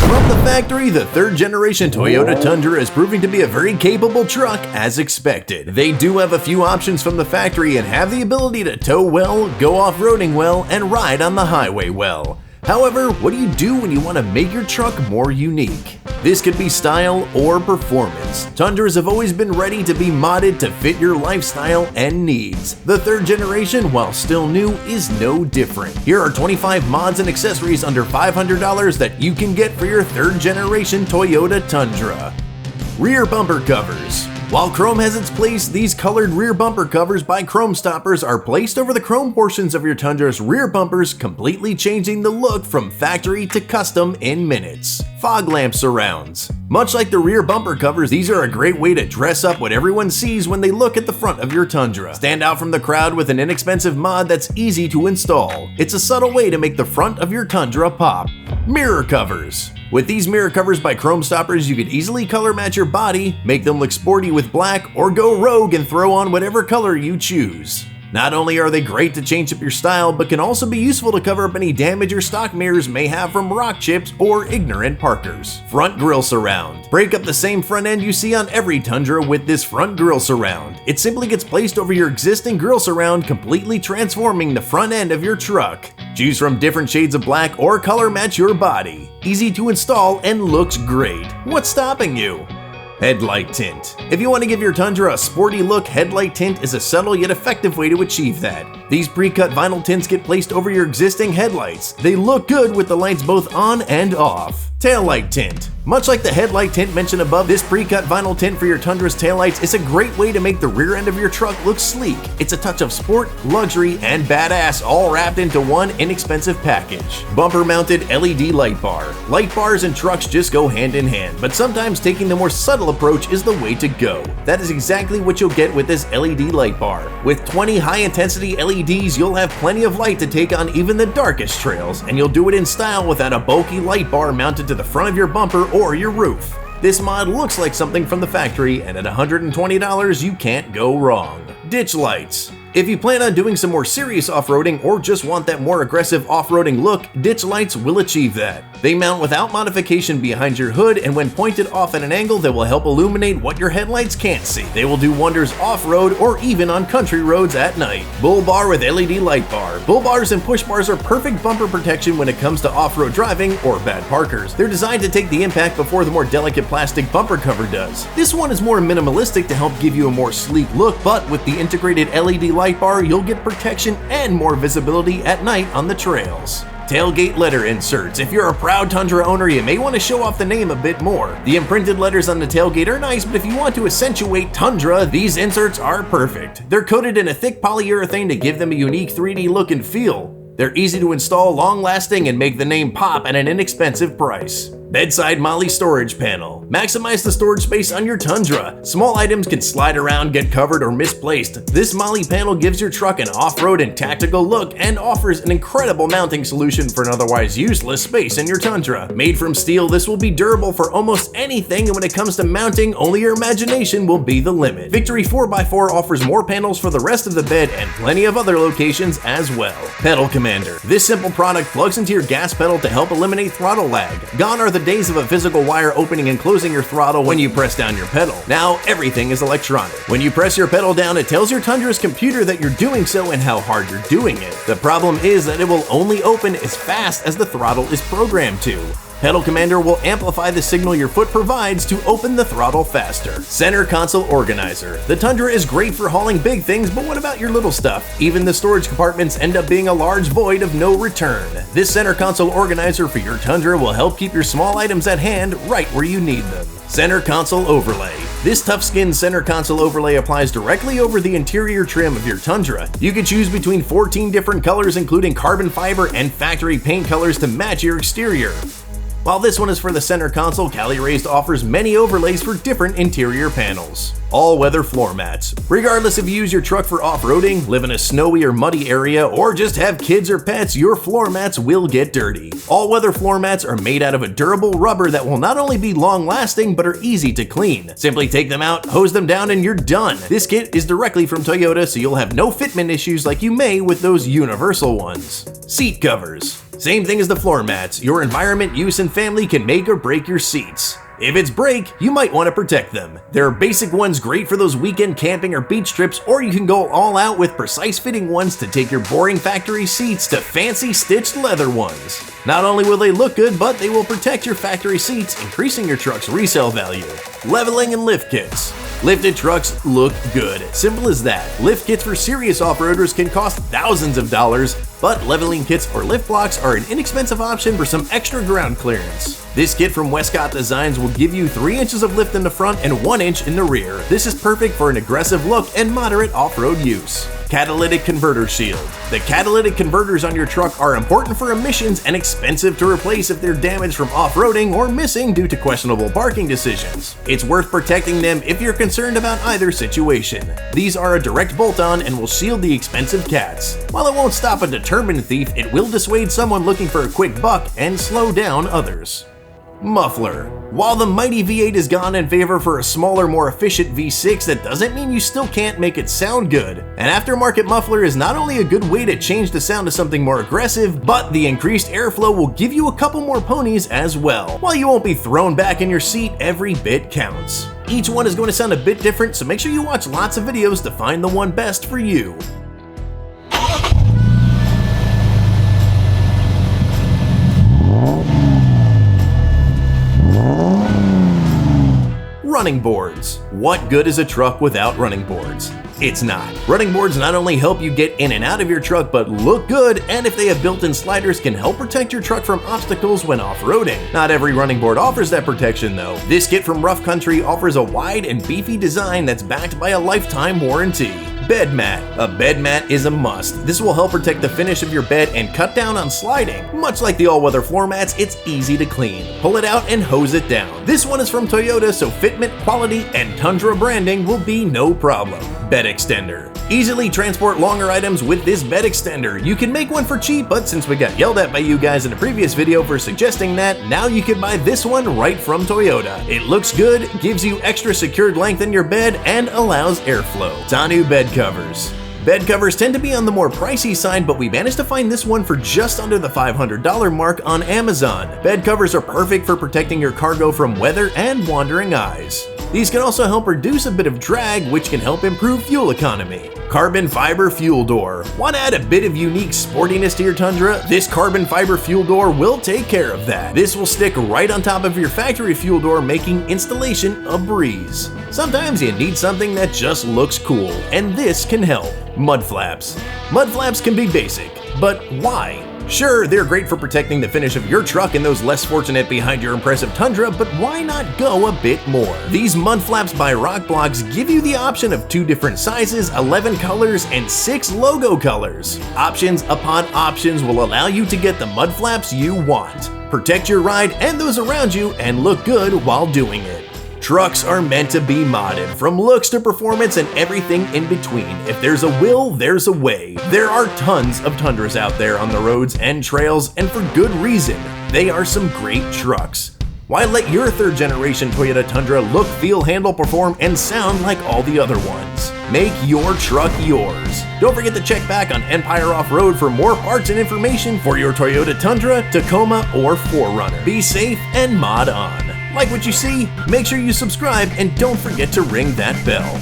From the factory, the third generation Toyota Tundra is proving to be a very capable truck as expected. They do have a few options from the factory and have the ability to tow well, go off-roading well, and ride on the highway well. However, what do you do when you want to make your truck more unique? This could be style or performance. Tundras have always been ready to be modded to fit your lifestyle and needs. The third generation, while still new, is no different. Here are 25 mods and accessories under $500 that you can get for your third generation Toyota Tundra. Rear bumper covers. While chrome has its place, these colored rear bumper covers by Chrome Stoppers are placed over the chrome portions of your Tundra's rear bumpers, completely changing the look from factory to custom in minutes. Fog lamp surrounds. Much like the rear bumper covers, these are a great way to dress up what everyone sees when they look at the front of your Tundra. Stand out from the crowd with an inexpensive mod that's easy to install. It's a subtle way to make the front of your Tundra pop. Mirror covers. With these mirror covers by Chrome Stoppers, you could easily color match your body, make them look sporty with black, or go rogue and throw on whatever color you choose. Not only are they great to change up your style, but can also be useful to cover up any damage your stock mirrors may have from rock chips or ignorant parkers. Front grille surround. Break up the same front end you see on every Tundra with this front grille surround. It simply gets placed over your existing grille surround, completely transforming the front end of your truck. Choose from different shades of black or color match your body. Easy to install and looks great. What's stopping you? Headlight tint. If you want to give your Tundra a sporty look, headlight tint is a subtle yet effective way to achieve that. These pre-cut vinyl tints get placed over your existing headlights. They look good with the lights both on and off. Taillight tint. Much like the headlight tint mentioned above, this pre-cut vinyl tint for your Tundra's taillights is a great way to make the rear end of your truck look sleek. It's a touch of sport, luxury, and badass all wrapped into one inexpensive package. Bumper mounted LED light bar. Light bars and trucks just go hand in hand, but sometimes taking the more subtle approach is the way to go. That is exactly what you'll get with this LED light bar. With 20 high-intensity LEDs, you'll have plenty of light to take on even the darkest trails, and you'll do it in style without a bulky light bar mounted to the front of your bumper or your roof. This mod looks like something from the factory, and at $120 you can't go wrong. Ditch lights. If you plan on doing some more serious off-roading or just want that more aggressive off-roading look, ditch lights will achieve that. They mount without modification behind your hood, and when pointed off at an angle, they will help illuminate what your headlights can't see. They will do wonders off-road or even on country roads at night. Bull bar with LED light bar. Bull bars and push bars are perfect bumper protection when it comes to off-road driving or bad parkers. They're designed to take the impact before the more delicate plastic bumper cover does. This one is more minimalistic to help give you a more sleek look, but with the integrated LED light bar, you'll get protection and more visibility at night on the trails. Tailgate letter inserts. If you're a proud Tundra owner, you may want to show off the name a bit more. The imprinted letters on the tailgate are nice, but if you want to accentuate Tundra, these inserts are perfect. They're coated in a thick polyurethane to give them a unique 3D look and feel. They're easy to install, long-lasting, and make the name pop at an inexpensive price. Bedside Molly storage panel. Maximize the storage space on your Tundra. Small items can slide around, get covered, or misplaced. This Molly panel gives your truck an off-road and tactical look and offers an incredible mounting solution for an otherwise useless space in your Tundra. Made from steel, this will be durable for almost anything, and when it comes to mounting, only your imagination will be the limit. Victory 4x4 offers more panels for the rest of the bed and plenty of other locations as well. Pedal Commander. This simple product plugs into your gas pedal to help eliminate throttle lag. Gone are the days of a physical wire opening and closing your throttle when you press down your pedal. Now everything is electronic. When you press your pedal down, it tells your Tundra's computer that you're doing so and how hard you're doing it. The problem is that it will only open as fast as the throttle is programmed to. Pedal Commander will amplify the signal your foot provides to open the throttle faster. Center Console Organizer. The Tundra is great for hauling big things, but what about your little stuff? Even the storage compartments end up being a large void of no return. This Center Console Organizer for your Tundra will help keep your small items at hand right where you need them. Center Console Overlay. This tough-skin center console overlay applies directly over the interior trim of your Tundra. You can choose between 14 different colors, including carbon fiber and factory paint colors to match your exterior. While this one is for the center console, Cali Raised offers many overlays for different interior panels. All-weather floor mats. Regardless if you use your truck for off-roading, live in a snowy or muddy area, or just have kids or pets, your floor mats will get dirty. All-weather floor mats are made out of a durable rubber that will not only be long-lasting, but are easy to clean. Simply take them out, hose them down, and you're done. This kit is directly from Toyota, so you'll have no fitment issues like you may with those universal ones. Seat covers. Same thing as the floor mats, your environment, use, and family can make or break your seats. If it's break, you might want to protect them. There are basic ones great for those weekend camping or beach trips, or you can go all out with precise fitting ones to take your boring factory seats to fancy stitched leather ones. Not only will they look good, but they will protect your factory seats, increasing your truck's resale value. Leveling and lift kits. Lifted trucks look good. Simple as that. Lift kits for serious off-roaders can cost thousands of dollars, but leveling kits or lift blocks are an inexpensive option for some extra ground clearance. This kit from Westcott Designs will give you 3 inches of lift in the front and 1 inch in the rear. This is perfect for an aggressive look and moderate off-road use. Catalytic converter shield. The catalytic converters on your truck are important for emissions and expensive to replace if they're damaged from off-roading or missing due to questionable parking decisions. It's worth protecting them if you're concerned about either situation. These are a direct bolt-on and will shield the expensive cats. While it won't stop a determined thief, it will dissuade someone looking for a quick buck and slow down others. Muffler. While the mighty V8 is gone in favor for a smaller, more efficient V6, that doesn't mean you still can't make it sound good. An aftermarket muffler is not only a good way to change the sound to something more aggressive, but the increased airflow will give you a couple more ponies as well. While you won't be thrown back in your seat, every bit counts. Each one is going to sound a bit different, so make sure you watch lots of videos to find the one best for you. Running boards. What good is a truck without running boards? It's not. Running boards not only help you get in and out of your truck, but look good, and if they have built-in sliders, can help protect your truck from obstacles when off-roading. Not every running board offers that protection though. This kit from Rough Country offers a wide and beefy design that's backed by a lifetime warranty. Bed mat. A bed mat is a must. This will help protect the finish of your bed and cut down on sliding. Much like the all-weather floor mats, it's easy to clean. Pull it out and hose it down. This one is from Toyota, so fitment, quality, and Tundra branding will be no problem. Bed extender. Easily transport longer items with this bed extender. You can make one for cheap, but since we got yelled at by you guys in a previous video for suggesting that, now you can buy this one right from Toyota. It looks good, gives you extra secured length in your bed, and allows airflow. Tanu bed covers. Bed covers tend to be on the more pricey side, but we managed to find this one for just under the $500 mark on Amazon. Bed covers are perfect for protecting your cargo from weather and wandering eyes. These can also help reduce a bit of drag, which can help improve fuel economy. Carbon fiber fuel door. Want to add a bit of unique sportiness to your Tundra? This carbon fiber fuel door will take care of that. This will stick right on top of your factory fuel door, making installation a breeze. Sometimes you need something that just looks cool, and this can help. Mud flaps. Mud flaps can be basic, but why? Sure, they're great for protecting the finish of your truck and those less fortunate behind your impressive Tundra, but why not go a bit more? These mud flaps by Rock Blocks give you the option of 2 different sizes, 11 colors, and 6 logo colors. Options upon options will allow you to get the mud flaps you want. Protect your ride and those around you, and look good while doing it. Trucks are meant to be modded, from looks to performance and everything in between. If there's a will, there's a way. There are tons of Tundras out there on the roads and trails, and for good reason. They are some great trucks. Why let your 3rd generation Toyota Tundra look, feel, handle, perform, and sound like all the other ones? Make your truck yours. Don't forget to check back on Empyre Off-Road for more parts and information for your Toyota Tundra, Tacoma, or 4Runner. Be safe and mod on. Like what you see? Make sure you subscribe and don't forget to ring that bell.